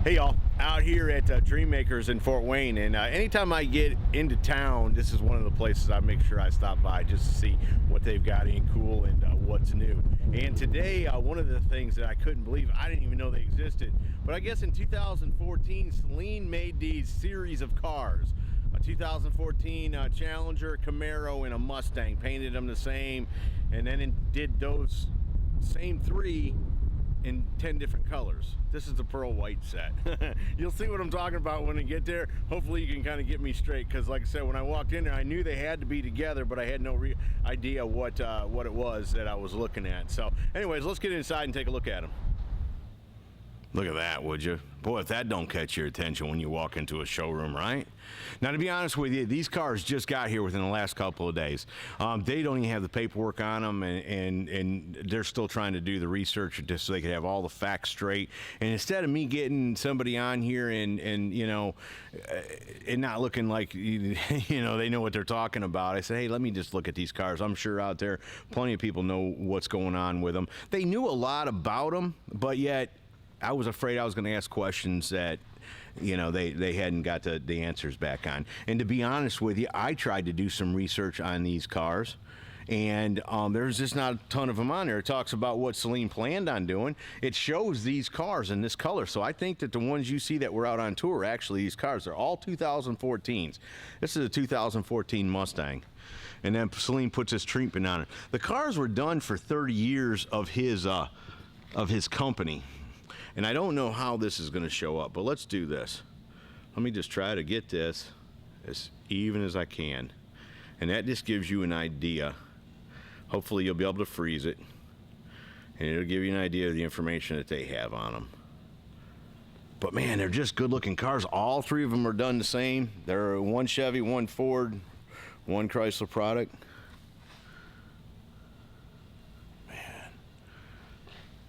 Hey y'all, out here at Dream Makers in Fort Wayne, and anytime I get into town, this is one of the places I make sure I stop by just to see what they've got in cool and what's new. And today, one of the things that I couldn't believe, I didn't even know they existed, but I guess in 2014, Saleen made these series of cars. A 2014 Challenger, Camaro, and a Mustang, painted them the same, and then did those same three in 10 different colors. This is the pearl white set. You'll see what I'm talking about when I get there. Hopefully you can kind of get me straight, because like I said, when I walked in there, I knew they had to be together, but I had no idea what it was that I was looking at. So anyways, let's get inside and take a look at them. Look at that, would you? Boy, if that don't catch your attention when you walk into a showroom, right? Now, to be honest with you, these cars just got here within the last couple of days. They don't even have the paperwork on them, and they're still trying to do the research just so they can have all the facts straight. And instead of me getting somebody on here and you know, and not looking like, you know, they know what they're talking about, I said, hey, let me just look at these cars. I'm sure out there plenty of people know what's going on with them. They knew a lot about them, but yet I was afraid I was going to ask questions that, you know, they hadn't got the answers back on. And to be honest with you, I tried to do some research on these cars, and there's just not a ton of them on there. It talks about what Saleen planned on doing. It shows these cars in this color. So I think that the ones you see that were out on tour are actually these cars. They're all 2014s. This is a 2014 Mustang. And then Saleen puts his treatment on it. The cars were done for 30 years of his company. And I don't know how this is going to show up, but let's do this. Let me just try to get this as even as I can. And that just gives you an idea. Hopefully you'll be able to freeze it, and it'll give you an idea of the information that they have on them. But man, they're just good looking cars. All three of them are done the same. They're one Chevy, one Ford, one Chrysler product. Man,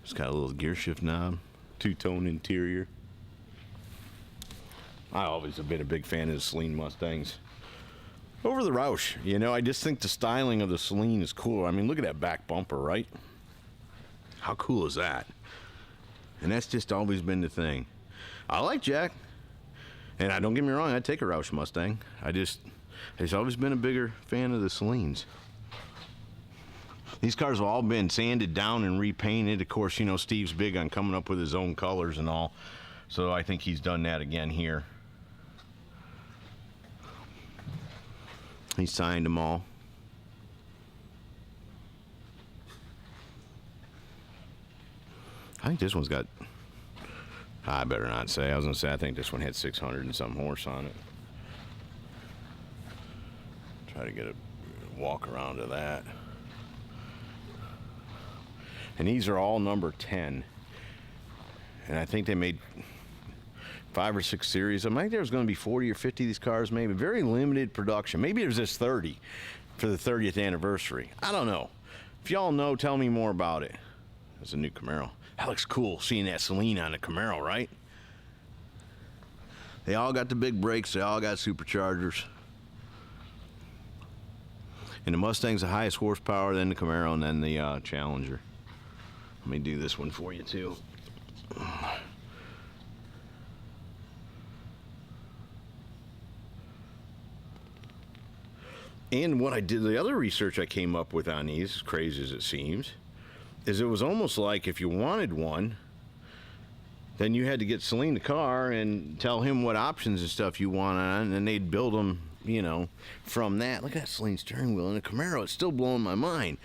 it's got a little gear shift knob. Two-tone interior. I always have been a big fan of the Saleen Mustangs over the Roush. You know, I just think the styling of the Saleen is cool. I mean, look at that back bumper, right? How cool is that? And that's just always been the thing. I like Jack, and I don't get me wrong, I'd take a Roush Mustang. I've always been a bigger fan of the Saleens. These cars have all been sanded down and repainted. Of course, you know, Steve's big on coming up with his own colors and all. So I think he's done that again here. He signed them all. I think this one's got, I better not say. I was going to say, I think this one had 600 and some horse on it. Try to get a walk around to that. And these are all number 10. And I think they made 5 or 6 series. I think there was going to be 40 or 50 of these cars, maybe. Very limited production. Maybe it was just 30 for the 30th anniversary. I don't know. If y'all know, tell me more about it. There's a new Camaro. That looks cool, seeing that Saleen on the Camaro, right? They all got the big brakes. They all got superchargers. And the Mustang's the highest horsepower, then the Camaro, and then the Challenger. Let me do this one for you too. And what I did, the other research I came up with on these, as crazy as it seems, is it was almost like if you wanted one, then you had to get Saleen the car and tell him what options and stuff you want on, and then they'd build them, you know, from that. Look at that Saleen steering wheel in a Camaro. It's still blowing my mind.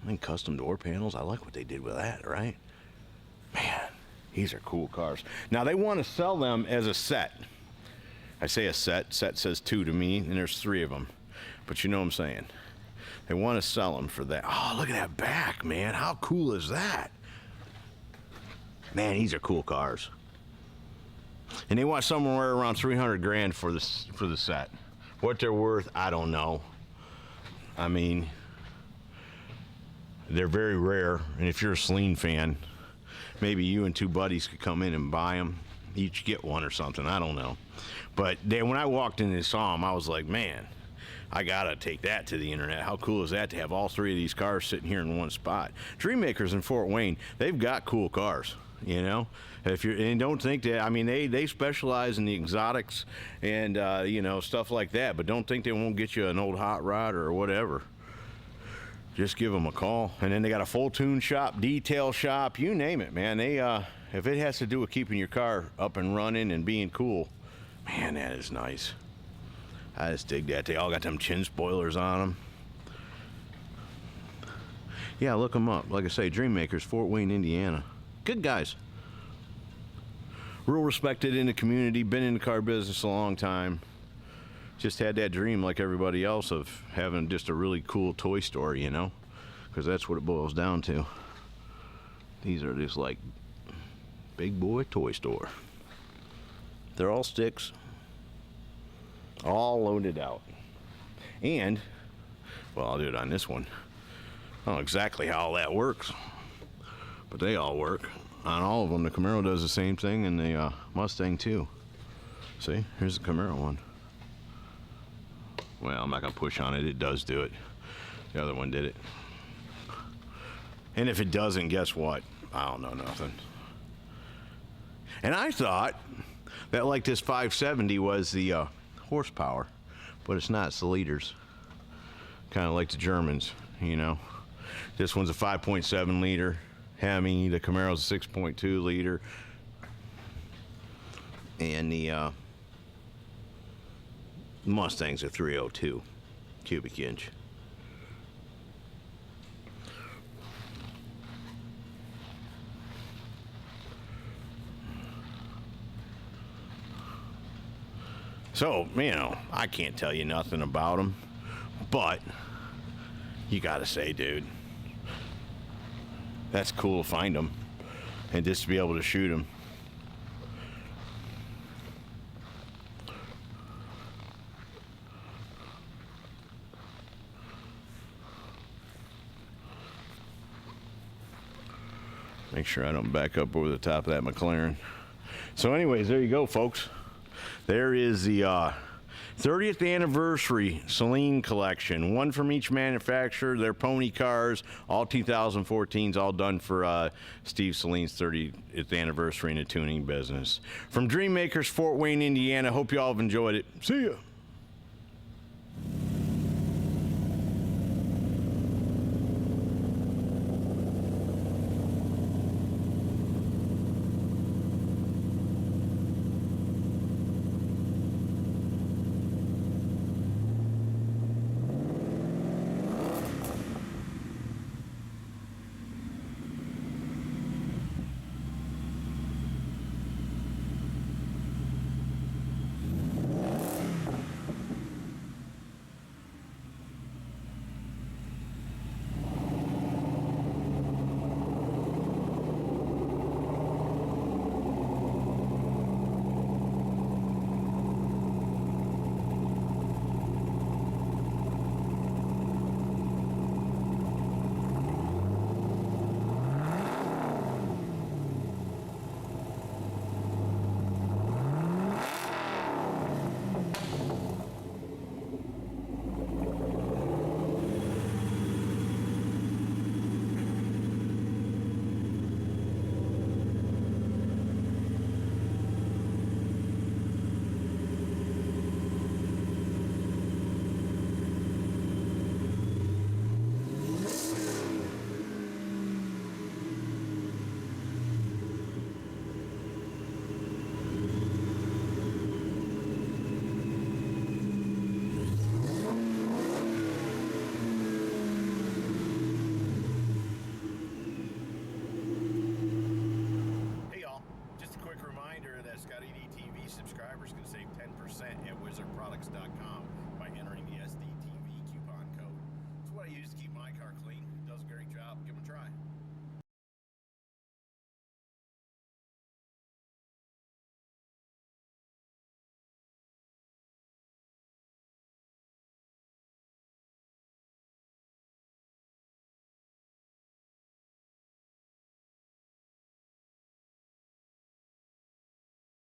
I mean, custom door panels. I like what they did with that, right? Man, these are cool cars. Now, they want to sell them as a set. I say a set. Set says 2 to me, and there's 3 of them. But you know what I'm saying. They want to sell them for that. Oh, look at that back, man. How cool is that? Man, these are cool cars. And they want somewhere around 300 grand for the set. What they're worth, I don't know. I mean, they're very rare, and if you're a Saleen fan, maybe you and 2 buddies could come in and buy them, each get one or something. I don't know. But when I walked in and saw them, I was like, man, I gotta take that to the internet. How cool is that to have all 3 of these cars sitting here in one spot? Dream Makers in Fort Wayne, they've got cool cars. You know, if you're, and don't think that, I mean, they specialize in the exotics and you know, stuff like that, but don't think they won't get you an old hot rod or whatever. Just give them a call. And then they got a full tune shop, detail shop, you name it, man. They if it has to do with keeping your car up and running and being cool, man, that is nice. I just dig that. They all got them chin spoilers on them. Yeah, look them up. Like I say, Dream Makers, Fort Wayne, Indiana. Good guys. Real respected in the community, been in the car business a long time. Just had that dream like everybody else of having just a really cool toy store, you know? Because that's what it boils down to. These are just like big boy toy store. They're all sticks. All loaded out. And, well, I'll do it on this one. I don't know exactly how all that works, but they all work on all of them. The Camaro does the same thing, and the Mustang too. See, here's the Camaro one. Well, I'm not gonna push on it. It does do it. The other one did it. And if it doesn't, guess what? I don't know nothing. And I thought that like this 570 was the horsepower, but it's not. It's the liters. Kind of like the Germans, you know. This one's a 5.7 liter Hemi. The Camaro's a 6.2 liter. And the Mustang's a 302 cubic inch. So, you know, I can't tell you nothing about them, but you gotta say, dude, that's cool to find them and just to be able to shoot them. Make sure I don't back up over the top of that McLaren. So anyways, there you go, folks. There is the 30th anniversary Saleen collection. One from each manufacturer. They're pony cars, all 2014s, all done for Steve Saleen's 30th anniversary in the tuning business. From Dream Makers, Fort Wayne, Indiana. Hope you all have enjoyed it. See ya.